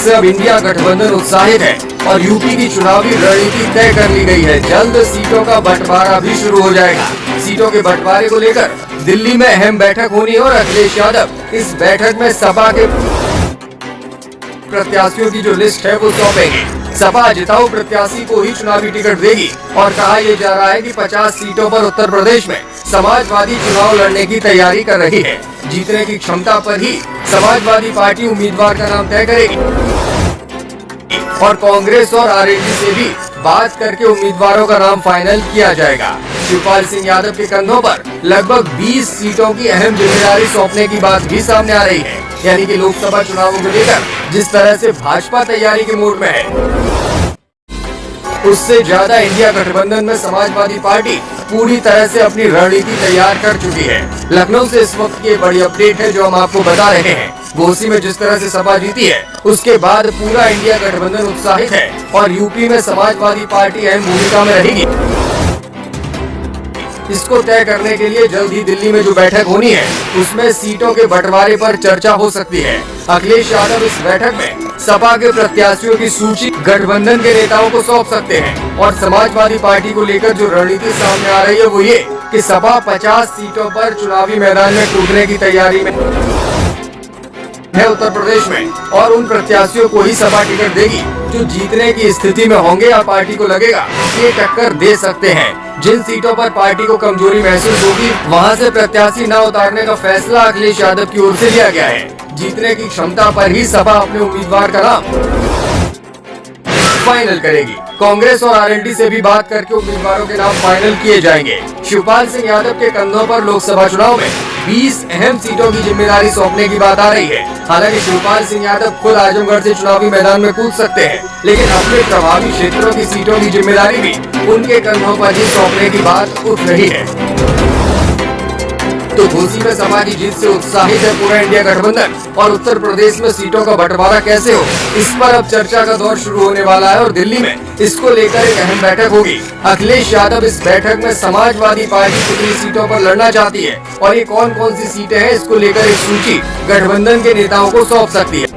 से अब इंडिया गठबंधन उत्साहित है और यूपी की चुनावी रणनीति तय कर ली गई है। जल्द सीटों का बंटवारा भी शुरू हो जाएगा। सीटों के बंटवारे को लेकर दिल्ली में अहम बैठक होनी है और अखिलेश यादव इस बैठक में सपा के प्रत्याशियों की जो लिस्ट है वो सौंपेंगे। सपा जिताऊ प्रत्याशी को ही चुनावी टिकट देगी और कहा यह जा रहा है कि 50 सीटों पर उत्तर प्रदेश में समाजवादी चुनाव लड़ने की तैयारी कर रही है। जीतने की क्षमता पर ही समाजवादी पार्टी उम्मीदवार का नाम तय करेगी और कांग्रेस और आरएलडी से भी बात करके उम्मीदवारों का नाम फाइनल किया जाएगा। शिवपाल सिंह यादव के कंधों पर लगभग 20 सीटों की अहम जिम्मेदारी सौंपने की बात भी सामने आ रही है। यानी कि लोकसभा चुनावों को लेकर जिस तरह से भाजपा तैयारी के मूड में है, उससे ज्यादा इंडिया गठबंधन में समाजवादी पार्टी पूरी तरह से अपनी रणनीति तैयार कर चुकी है। लखनऊ से इस वक्त की बड़ी अपडेट है जो हम आपको बता रहे हैं। घोसी में जिस तरह से सपा जीती है, उसके बाद पूरा इंडिया गठबंधन उत्साहित है और यूपी में समाजवादी पार्टी अहम भूमिका में रहेगी। इसको तय करने के लिए जल्द ही दिल्ली में जो बैठक होनी है, उसमें सीटों के बंटवारे पर चर्चा हो सकती है। अखिलेश यादव इस बैठक में सपा के प्रत्याशियों की सूची गठबंधन के नेताओं को सौंप सकते हैं और समाजवादी पार्टी को लेकर जो रणनीति सामने आ रही है वो ये कि सपा 50 सीटों पर चुनावी मैदान में कूदने की तैयारी में है उत्तर प्रदेश में, और उन प्रत्याशियों को ही सपा टिकट देगी जो जीतने की स्थिति में होंगे या पार्टी को लगेगा ये टक्कर दे सकते हैं। जिन सीटों पर पार्टी को कमजोरी महसूस होगी, वहां से प्रत्याशी न उतारने का फैसला अखिलेश यादव की ओर से लिया गया है। जीतने की क्षमता पर ही सपा अपने उम्मीदवार का नाम फाइनल करेगी। कांग्रेस और आरएलडी से भी बात करके उम्मीदवारों के नाम फाइनल किए जाएंगे। शिवपाल सिंह यादव के कंधों पर लोकसभा चुनाव में 20 अहम सीटों की जिम्मेदारी सौंपने की बात आ रही है। हालांकि शिवपाल सिंह यादव खुद आजमगढ़ से चुनावी मैदान में कूद सकते हैं, लेकिन अपने प्रभावी क्षेत्रों की सीटों की जिम्मेदारी भी उनके कंधों पर ही सौंपने की बात उठ रही है। तो घोसी में सपा की जीत से उत्साहित है पूरा इंडिया गठबंधन और उत्तर प्रदेश में सीटों का बंटवारा कैसे हो, इस पर अब चर्चा का दौर शुरू होने वाला है और दिल्ली में इसको लेकर एक अहम बैठक होगी। अखिलेश यादव इस बैठक में समाजवादी पार्टी कितनी सीटों पर लड़ना चाहती है और ये कौन कौन सी सीटें हैं, इसको लेकर एक सूची गठबंधन के नेताओं को सौंप सकती है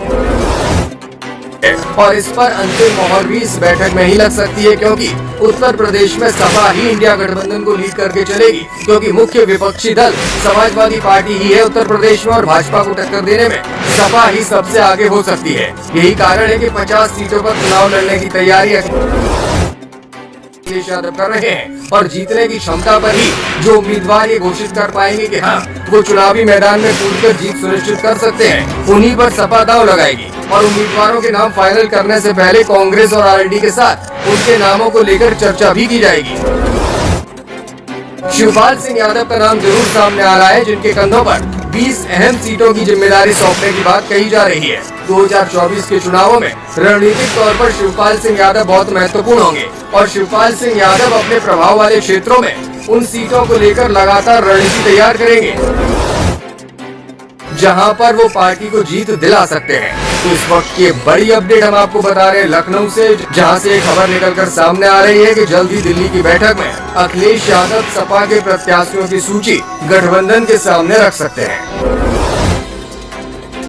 और इस पर अंतिम मोहर भी इस बैठक में ही लग सकती है, क्योंकि उत्तर प्रदेश में सपा ही इंडिया गठबंधन को लीड करके चलेगी, क्योंकि मुख्य विपक्षी दल समाजवादी पार्टी ही है उत्तर प्रदेश में और भाजपा को टक्कर देने में सपा ही सबसे आगे हो सकती है। यही कारण है कि 50 सीटों पर चुनाव लड़ने की तैयारी अखिलेश यादव कर रहे हैं और जीतने की क्षमता पर ही जो उम्मीदवार ये घोषित कर पाएंगे कि हाँ वो चुनावी मैदान में कूदकर जीत सुनिश्चित कर सकते हैं, उन्हीं पर सपा दांव लगाएगी। और उम्मीदवारों के नाम फाइनल करने से पहले कांग्रेस और आरएलडी के साथ उनके नामों को लेकर चर्चा भी की जाएगी। शिवपाल सिंह यादव का नाम जरूर सामने आ रहा है, जिनके कंधों पर 20 अहम सीटों की जिम्मेदारी सौंपने की बात कही जा रही है। 2024 के चुनावों में रणनीतिक तौर पर शिवपाल सिंह यादव बहुत महत्वपूर्ण होंगे और शिवपाल सिंह यादव अपने प्रभाव वाले क्षेत्रों में उन सीटों को लेकर लगातार रणनीति तैयार करेंगे जहां पर वो पार्टी को जीत दिला सकते हैं। तो इस वक्त की बड़ी अपडेट हम आपको बता रहे हैं लखनऊ से, जहां से एक खबर निकलकर सामने आ रही है कि जल्द ही दिल्ली की बैठक में अखिलेश यादव सपा के प्रत्याशियों की सूची गठबंधन के सामने रख सकते हैं।